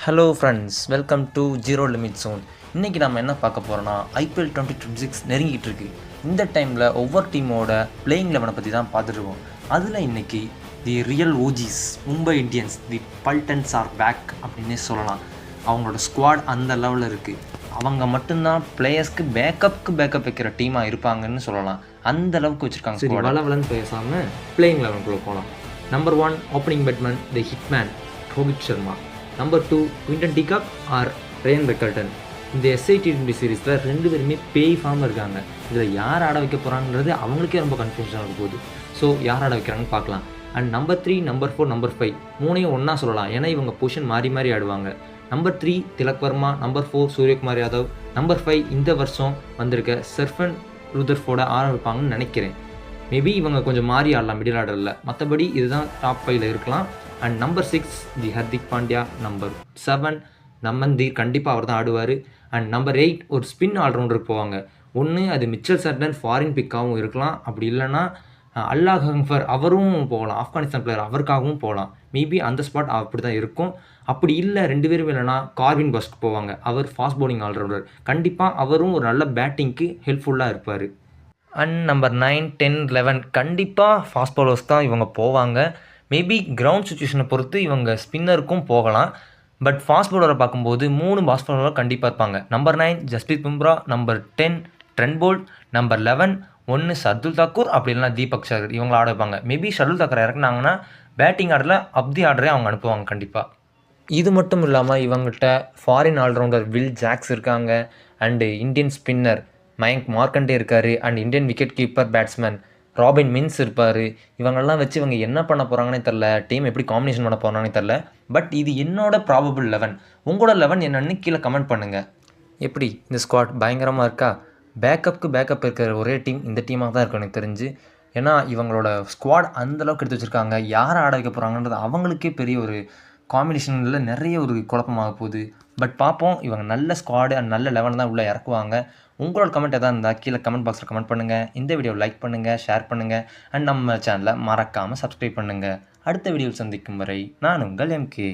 Hello friends, welcome to zero limit zone. இன்றைக்கி நம்ம என்ன பார்க்க போகிறோன்னா ஐபிஎல் 2026 நெருங்கிட்டு இருக்கு. இந்த டைமில் ஒவ்வொரு டீமோட பிளேயிங் லெவனை பற்றி தான் பார்த்துருக்கோம். அதில் இன்றைக்கி the real OGs Mumbai Indians, the Paltans are back அப்படின்னே சொல்லலாம். அவங்களோட ஸ்குவாட் அந்த லெவலில் இருக்குது. அவங்க மட்டும்தான் பிளேயர்ஸ்க்கு பேக்கப் வைக்கிற டீமாக இருப்பாங்கன்னு சொல்லலாம். அந்த அளவுக்கு வச்சுருக்காங்க. சரி, வளவலன்னு பேசாமல் பிளேயிங் லெவனுக்குள்ளே போகலாம். Number 1 opening batsman the hitman Rohit Sharma. Number 2 Quinton de Kock or Ryan Rickelton. இந்த SIT20 சீரீஸில் ரெண்டு பேருமே பேய் ஃபார்மில் இருக்காங்க. இதில் யார் ஆட வைக்க போகிறாங்கிறது அவங்களுக்கே ரொம்ப கன்ஃபியூஷனாக இருக்க போகுது. ஸோ யார் ஆட வைக்கிறாங்கன்னு பார்க்கலாம். அண்ட் நம்பர் 3, நம்பர் 4, நம்பர் 5 மூணையும் ஒன்றா சொல்லலாம். ஏன்னா இவங்க பொசிஷன் மாறி ஆடுவாங்க. Number 3 Tilak Varma, number 4 Suryakumar Yadav, number 5 இந்த வருஷம் வந்திருக்க சர்ஃபன் ருதர்ஃபோர்ட ஆரம்பிப்பாங்கன்னு நினைக்கிறேன். மேபி இவங்க கொஞ்சம் மாறி ஆடலாம் மிடில் ஆர்டரில். மற்றபடி இதுதான் டாப் 5ல் இருக்கலாம். And number 6 the Hardik Pandya, number 7 நம்மந்தீர், கண்டிப்பாக அவர் தான் ஆடுவார். அண்ட் நம்பர் 8 ஒரு ஸ்பின் ஆல்ரவுண்டருக்கு போவாங்க. ஒன்று அது மிச்சல் சர்டன் ஃபாரின் பிக்காகவும் இருக்கலாம், அப்படி இல்லைன்னா அல்லாஹ் ஹங்ஃபர் அவரும் போகலாம், ஆப்கானிஸ்தான் பிளேயர், அவருக்காகவும் போகலாம். மேபி அந்த ஸ்பாட் அப்படி தான் இருக்கும். அப்படி இல்லை ரெண்டு பேரும் இல்லைனா கார்வின் பஸ்க்கு போவாங்க. அவர் ஃபாஸ்ட் பவுலிங் ஆல்ரவுண்டர், கண்டிப்பாக அவரும் ஒரு நல்ல பேட்டிங்க்கு ஹெல்ப்ஃபுல்லாக இருப்பார். அண்ட் நம்பர் 9, 10, 11 கண்டிப்பாக ஃபாஸ்ட் பவுலர்ஸ் தான் இவங்க போவாங்க. மேபி கிரவுண்ட் சுச்சுவேஷனை பொறுத்து இவங்க ஸ்பின்னருக்கும் போகலாம். பட் ஃபாஸ்ட் பவுலரை பார்க்கும்போது 3 ஃபாஸ்ட் பவுலர் கண்டிப்பாக இருப்பாங்க. Number 9 Jasprit Bumrah, number 10 Trent Boult, number 11 ஒன்று ஷர்துல் தாக்கூர், அப்படி இல்லைனா தீபக் சகர், இவங்கள ஆட வைப்பாங்க. மேபி ஷர்துல் தாக்கூர் இறக்குனாங்கன்னா பேட்டிங் ஆர்டரில் அப்தி ஆர்டரே அவங்க அனுப்புவாங்க கண்டிப்பாக. இது மட்டும் இல்லாமல் இவங்கள்ட்ட ஃபாரின் ஆல்ரவுண்டர் வில் ஜாக்ஸ் இருக்காங்க. And Indian spinner Mayank Markande இருக்கார். And Indian wicket keeper batsman Robin Minz இருப்பார். இவங்கெல்லாம் வச்சு இவங்க என்ன பண்ண போகிறாங்கன்னே தெரில, டீம் எப்படி காம்பினேஷன் பண்ண போகிறாங்கன்னே தெரில. பட் இது என்னோட ப்ராபபிள் 11. உங்களோட 11 என்னன்னு கீழே கமெண்ட் பண்ணுங்கள். எப்படி இந்த ஸ்குவாட் பயங்கரமாக இருக்கா? பேக்கப் இருக்கிற ஒரே டீம் இந்த டீமாக தான் இருக்கும் எனக்கு தெரிஞ்சு. ஏன்னா இவங்களோட ஸ்குவாட் அந்தளவுக்கு எடுத்து வச்சுருக்காங்க. யாரை ஆட வைக்க போகிறாங்கன்றது அவங்களுக்கே பெரிய ஒரு காம்பினேஷனில் நிறைய ஒரு குழப்பமாக போகுது. பட் பார்ப்போம், இவங்க நல்ல ஸ்குவாடு அண்ட் நல்ல 11 தான் உள்ளே இறக்குவாங்க. உங்களோட கமெண்ட் எதாவது இருந்தால் கீழே கமெண்ட் பாக்ஸில் கமெண்ட் பண்ணுங்கள். இந்த வீடியோ லைக் பண்ணுங்கள், ஷேர் பண்ணுங்கள். அண்ட் நம்ம சேனலை மறக்காமல் சப்ஸ்கிரைப் பண்ணுங்கள். அடுத்த வீடியோவில் சந்திக்கும் வரை நான் உங்கள் MK.